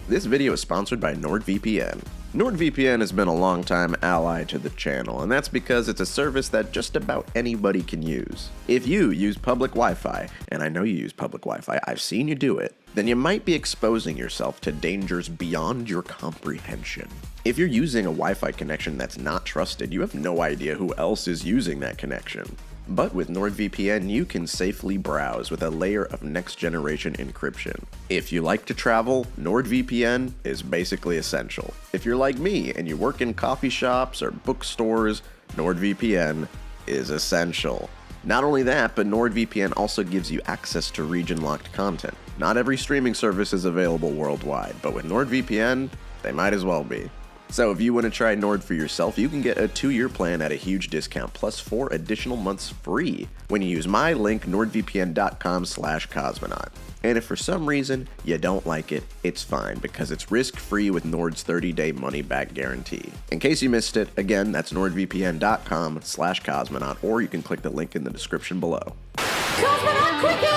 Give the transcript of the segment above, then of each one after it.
This video is sponsored by NordVPN. NordVPN has been a long-time ally to the channel, and that's because it's a service that just about anybody can use. If you use public Wi-Fi, and I know you use public Wi-Fi, I've seen you do it, then you might be exposing yourself to dangers beyond your comprehension. If you're using a Wi-Fi connection that's not trusted, you have no idea who else is using that connection. But with NordVPN, you can safely browse with a layer of next-generation encryption. If you like to travel, NordVPN is basically essential. If you're like me and you work in coffee shops or bookstores, NordVPN is essential. Not only that, but NordVPN also gives you access to region-locked content. Not every streaming service is available worldwide, but with NordVPN, they might as well be. So if you want to try Nord for yourself, you can get a 2-year plan at a huge discount, plus 4 additional months free when you use my link, nordvpn.com/cosmonaut. And if for some reason you don't like it, it's fine, because it's risk-free with Nord's 30-day money-back guarantee. In case you missed it, again, that's nordvpn.com/cosmonaut, or you can click the link in the description below. Cosmonaut Cricket!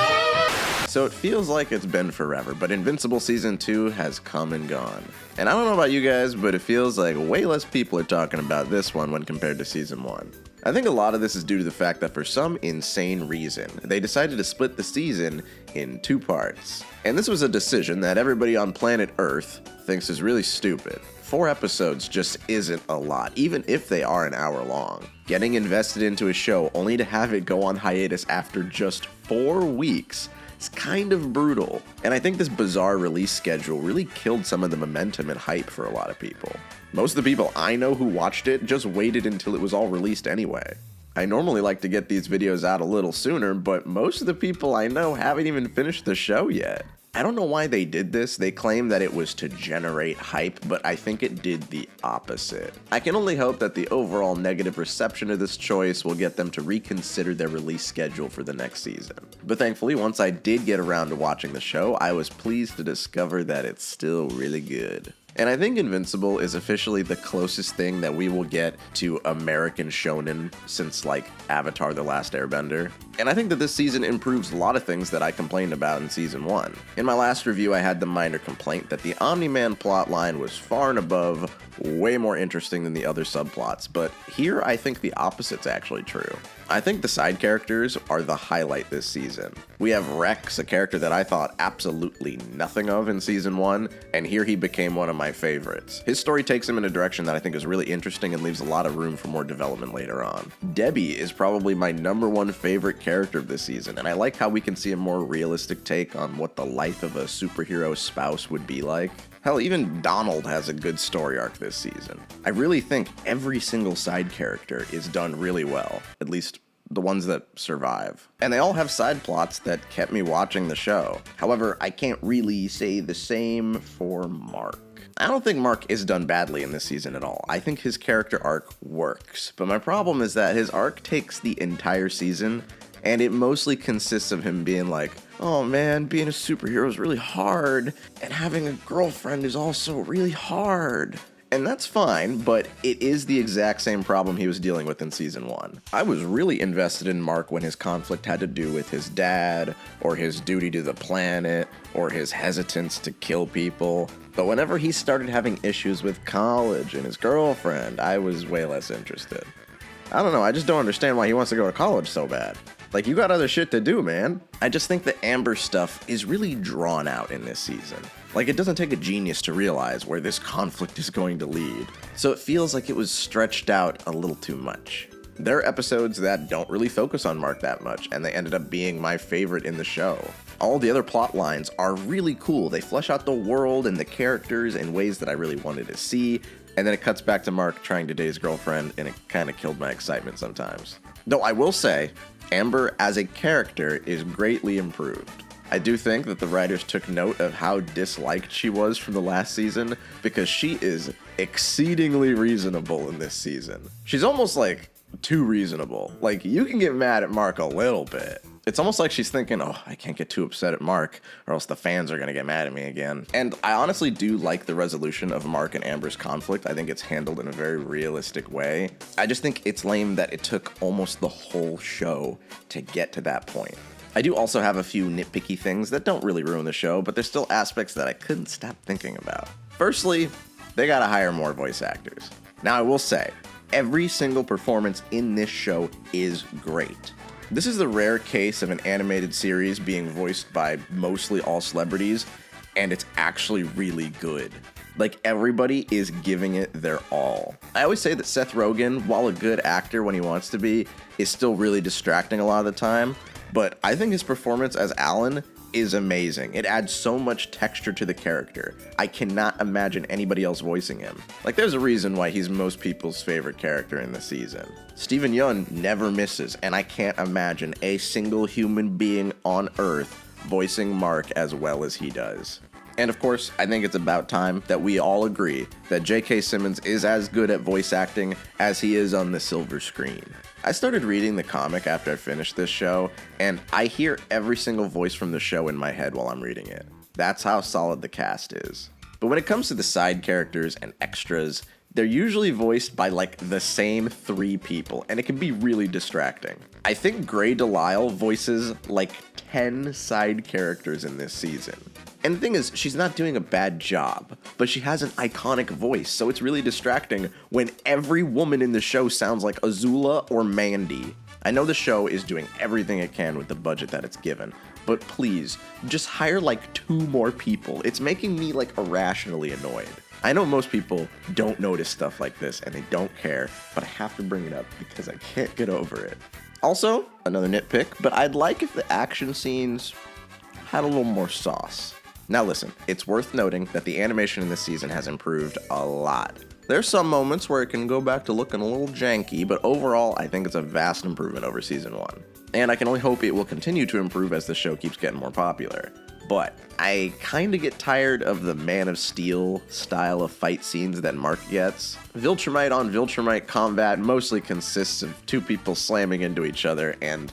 So it feels like it's been forever, but Invincible Season 2 has come and gone. And I don't know about you guys, but it feels like way less people are talking about this one when compared to Season 1. I think a lot of this is due to the fact that for some insane reason, they decided to split the season in 2 parts. And this was a decision that everybody on planet Earth thinks is really stupid. 4 episodes just isn't a lot, even if they are an hour long. Getting invested into a show only to have it go on hiatus after just 4 weeks is kind of brutal, and I think this bizarre release schedule really killed some of the momentum and hype for a lot of people. Most of the people I know who watched it just waited until it was all released anyway. I normally like to get these videos out a little sooner, but most of the people I know haven't even finished the show yet. I don't know why they did this. They claim that it was to generate hype, but I think it did the opposite. I can only hope that the overall negative reception of this choice will get them to reconsider their release schedule for the next season. But thankfully, once I did get around to watching the show, I was pleased to discover that it's still really good. And I think Invincible is officially the closest thing that we will get to American shonen since, like, Avatar: The Last Airbender. And I think that this season improves a lot of things that I complained about in Season 1. In my last review, I had the minor complaint that the Omni-Man plotline was far and above way more interesting than the other subplots, but here I think the opposite's actually true. I think the side characters are the highlight this season. We have Rex, a character that I thought absolutely nothing of in Season 1, and here he became one of my favorites. His story takes him in a direction that I think is really interesting and leaves a lot of room for more development later on. Debbie is probably my #1 favorite character of this season, and I like how we can see a more realistic take on what the life of a superhero spouse would be like. Hell, even Donald has a good story arc this season. I really think every single side character is done really well, at least the ones that survive. And they all have side plots that kept me watching the show. However, I can't really say the same for Mark. I don't think Mark is done badly in this season at all. I think his character arc works, but my problem is that his arc takes the entire season, and it mostly consists of him being like, oh man, being a superhero is really hard, and having a girlfriend is also really hard. And that's fine, but it is the exact same problem he was dealing with in Season 1. I was really invested in Mark when his conflict had to do with his dad, or his duty to the planet, or his hesitance to kill people. But whenever he started having issues with college and his girlfriend, I was way less interested. I don't know, I just don't understand why he wants to go to college so bad. Like, you got other shit to do, man. I just think the Amber stuff is really drawn out in this season. Like, it doesn't take a genius to realize where this conflict is going to lead. So it feels like it was stretched out a little too much. There are episodes that don't really focus on Mark that much, and they ended up being my favorite in the show. All the other plot lines are really cool. They flesh out the world and the characters in ways that I really wanted to see, and then it cuts back to Mark trying to date his girlfriend, and it kind of killed my excitement sometimes. Though I will say, Amber as a character is greatly improved. I do think that the writers took note of how disliked she was from the last season, because she is exceedingly reasonable in this season. She's almost like too reasonable. Like, you can get mad at Mark a little bit. It's almost like she's thinking, oh, I can't get too upset at Mark, or else the fans are gonna get mad at me again. And I honestly do like the resolution of Mark and Amber's conflict. I think it's handled in a very realistic way. I just think it's lame that it took almost the whole show to get to that point. I do also have a few nitpicky things that don't really ruin the show, but there's still aspects that I couldn't stop thinking about. Firstly, they gotta hire more voice actors. Now I will say, every single performance in this show is great. This is the rare case of an animated series being voiced by mostly all celebrities, and it's actually really good. Like, everybody is giving it their all. I always say that Seth Rogen, while a good actor when he wants to be, is still really distracting a lot of the time, but I think his performance as Alan is amazing. It adds so much texture to the character. I cannot imagine anybody else voicing him. Like, there's a reason why he's most people's favorite character in the season. Steven Yeun never misses, and I can't imagine a single human being on Earth voicing Mark as well as he does. And of course, I think it's about time that we all agree that J.K. Simmons is as good at voice acting as he is on the silver screen. I started reading the comic after I finished this show, and I hear every single voice from the show in my head while I'm reading it. That's how solid the cast is. But when it comes to the side characters and extras, they're usually voiced by like the same 3 people, and it can be really distracting. I think Grey DeLisle voices like 10 side characters in this season. And the thing is, she's not doing a bad job, but she has an iconic voice, so it's really distracting when every woman in the show sounds like Azula or Mandy. I know the show is doing everything it can with the budget that it's given, but please, just hire like 2 more people. It's making me like irrationally annoyed. I know most people don't notice stuff like this and they don't care, but I have to bring it up because I can't get over it. Also, another nitpick, but I'd like if the action scenes had a little more sauce. Now listen, it's worth noting that the animation in this season has improved a lot. There's some moments where it can go back to looking a little janky, but overall I think it's a vast improvement over season 1. And I can only hope it will continue to improve as the show keeps getting more popular. But I kinda get tired of the Man of Steel style of fight scenes that Mark gets. Viltrumite on Viltrumite combat mostly consists of 2 people slamming into each other, and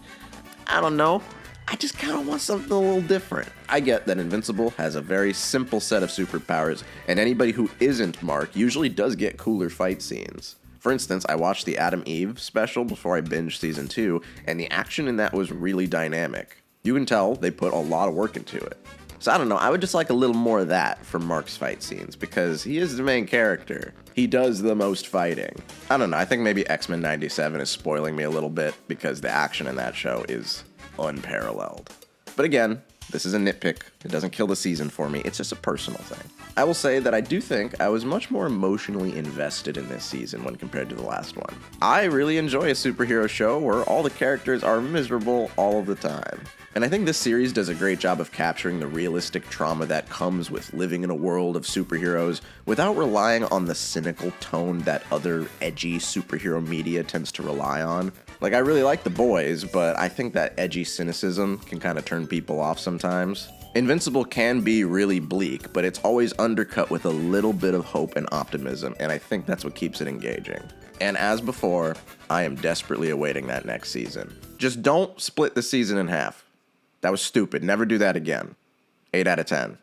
I don't know, I just kind of want something a little different. I get that Invincible has a very simple set of superpowers, and anybody who isn't Mark usually does get cooler fight scenes. For instance, I watched the Adam Eve special before I binged season 2, and the action in that was really dynamic. You can tell they put a lot of work into it. So I don't know, I would just like a little more of that from Mark's fight scenes, because he is the main character. He does the most fighting. I don't know, I think maybe X-Men 97 is spoiling me a little bit, because the action in that show is unparalleled. But again, this is a nitpick. It doesn't kill the season for me. It's just a personal thing. I will say that I do think I was much more emotionally invested in this season when compared to the last one. I really enjoy a superhero show where all the characters are miserable all of the time. And I think this series does a great job of capturing the realistic trauma that comes with living in a world of superheroes without relying on the cynical tone that other edgy superhero media tends to rely on. Like, I really like The Boys, but I think that edgy cynicism can kind of turn people off sometimes. Invincible can be really bleak, but it's always undercut with a little bit of hope and optimism, and I think that's what keeps it engaging. And as before, I am desperately awaiting that next season. Just don't split the season in half. That was stupid. Never do that again. 8 out of 10.